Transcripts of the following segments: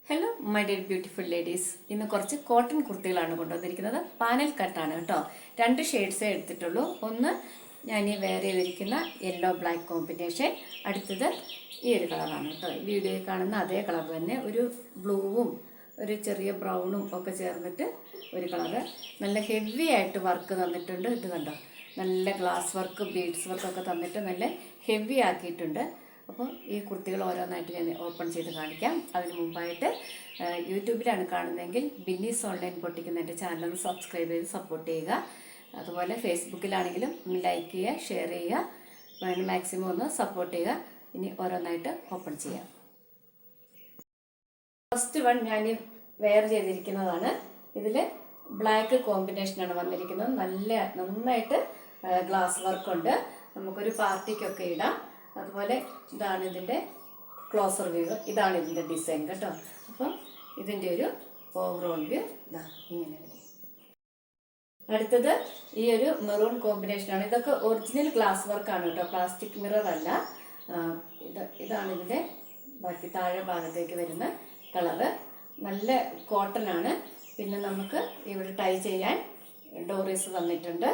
Hello my dear beautiful ladies, ഇന്ന് കുറച്ച് cotton കുർത്തികളാണ് കൊണ്ടുവന്നിരിക്കുന്നത്. പാനൽ കട്ടാണ് കേട്ടോ. 2 ഷെയ്ഡ്സേ എടുത്തിട്ടുള്ളൂ. ഒന്ന് ഞാൻ ഈ വെയർ ചെയ്തിരിക്കുന്ന യെല്ലോ ബ്ലാക്ക് കോമ്പിനേഷൻ, അടുത്തത് ഈ ഒരു കളറാണ് കേട്ടോ. വീഡിയോയിൽ കാണുന്ന അതേ കളർ തന്നെ, ഒരു ബ്ലൂവും ഒരു ചെറിയ ബ്രൗണും ഒക്കെ ചേർന്നിട്ട് ഒരു കളറ്. നല്ല ഹെവി ആയിട്ട് വർക്ക് തന്നിട്ടുണ്ട്. ഇത് കണ്ടോ, നല്ല ഗ്ലാസ് വർക്ക് ബീഡ്സ് വർക്കൊക്കെ തന്നിട്ട് നല്ല ഹെവി ആക്കിയിട്ടുണ്ട്. അപ്പോൾ ഈ കുർത്തികൾ ഓരോന്നായിട്ട് ഞാൻ ഓപ്പൺ ചെയ്ത് കാണിക്കാം. അതിന് മുമ്പായിട്ട് യൂട്യൂബിലാണ് കാണുന്നതെങ്കിൽ ബിന്നീസ് ഓൺലൈൻ പൊട്ടിക്കുന്ന എൻ്റെ ചാനൽ സബ്സ്ക്രൈബ് ചെയ്ത് സപ്പോർട്ട് ചെയ്യുക. അതുപോലെ ഫേസ്ബുക്കിലാണെങ്കിലും ലൈക്ക് ചെയ്യുക, ഷെയർ ചെയ്യുക, മാക്സിമം ഒന്ന് സപ്പോർട്ട് ചെയ്യുക. ഇനി ഓരോന്നായിട്ട് ഓപ്പൺ ചെയ്യാം. ഫസ്റ്റ് വൺ ഞാൻ വെയർ ചെയ്തിരിക്കുന്നതാണ്. ഇതിൽ ബ്ലാക്ക് കോമ്പിനേഷനാണ് വന്നിരിക്കുന്നത്. നന്നായിട്ട് ഗ്ലാസ് വർക്കുണ്ട്. നമുക്കൊരു പാർട്ടിക്കൊക്കെ ഇടാം. അതുപോലെ ഇതാണ് ഇതിൻ്റെ ക്ലോസർ വ്യൂ, ഇതാണ് ഇതിൻ്റെ ഡിസൈൻ കേട്ടോ. അപ്പം ഇതിൻ്റെ ഒരു ഓവറോൾ വ്യൂ ഇതാ ഇങ്ങനെ വരും. അടുത്തത് ഈ ഒരു മെറൂൺ കോമ്പിനേഷനാണ്. ഇതൊക്കെ ഒറിജിനൽ ഗ്ലാസ് വർക്കാണ് കേട്ടോ, പ്ലാസ്റ്റിക് മിറർ അല്ല. ഇതാണ് ഇതിൻ്റെ ബാക്കി താഴെ ഭാഗത്തേക്ക് വരുന്ന കളറ്. നല്ല കോട്ടൺ ആണ്. പിന്നെ നമുക്ക് ഇവിടെ ടൈ ചെയ്യാൻ ഡോറീസ് തന്നിട്ടുണ്ട്.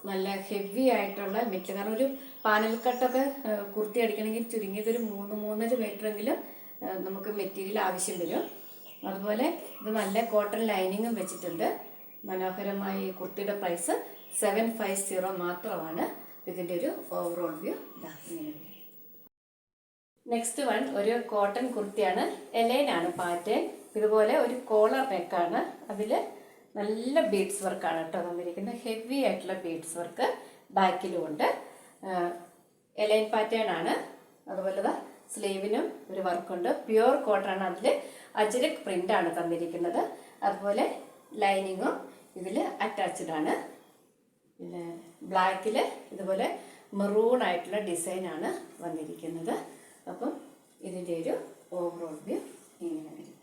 നല്ല ഹെവി ആയിട്ടുള്ള മെറ്റീരിയൽ. കാരണം ഒരു പാനൽ കട്ടൊക്കെ കുർത്തി അടിക്കണമെങ്കിൽ ചുരുങ്ങിയതൊരു 3-3.5 മീറ്ററെങ്കിലും നമുക്ക് മെറ്റീരിയൽ ആവശ്യം വരും. അതുപോലെ ഇത് നല്ല കോട്ടൺ ലൈനിങ്ങും വെച്ചിട്ടുണ്ട്. മനോഹരമായ ഈ കുർത്തിയുടെ പ്രൈസ് 750 മാത്രമാണ്. ഇതിൻ്റെ ഒരു ഓവറോൾ വ്യൂ ഇതാ ഇങ്ങനെ. നെക്സ്റ്റ് വൺ ഒരു കോട്ടൺ കുർത്തിയാണ്. എലൈനാണ് പാറ്റേൺ. ഇതുപോലെ ഒരു കോളർ നെക്കാണ്. അതിൽ നല്ല ബീഡ്സ് വർക്കാണ് കേട്ടോ തന്നിരിക്കുന്നത്. ഹെവി ആയിട്ടുള്ള ബീഡ്സ് വർക്ക് ബാക്കിലും ഉണ്ട്. എലൈൻ പാറ്റേൺ ആണ്. അതുപോലെ സ്ലീവിനും ഒരു വർക്കുണ്ട്. Pure cotton. അതിൽ അജ്രക് പ്രിന്റ് ആണ് തന്നിരിക്കുന്നത്. അതുപോലെ ലൈനിങ്ങും ഇതിൽ അറ്റാച്ച്ഡ് ആണ്. പിന്നെ ബ്ലാക്കിൽ ഇതുപോലെ മെറൂൺ ആയിട്ടുള്ള ഡിസൈനാണ് വന്നിരിക്കുന്നത്. അപ്പം ഇതിൻ്റെ ഒരു ഓവറോൾ വ്യൂ ഇങ്ങനെ വരും.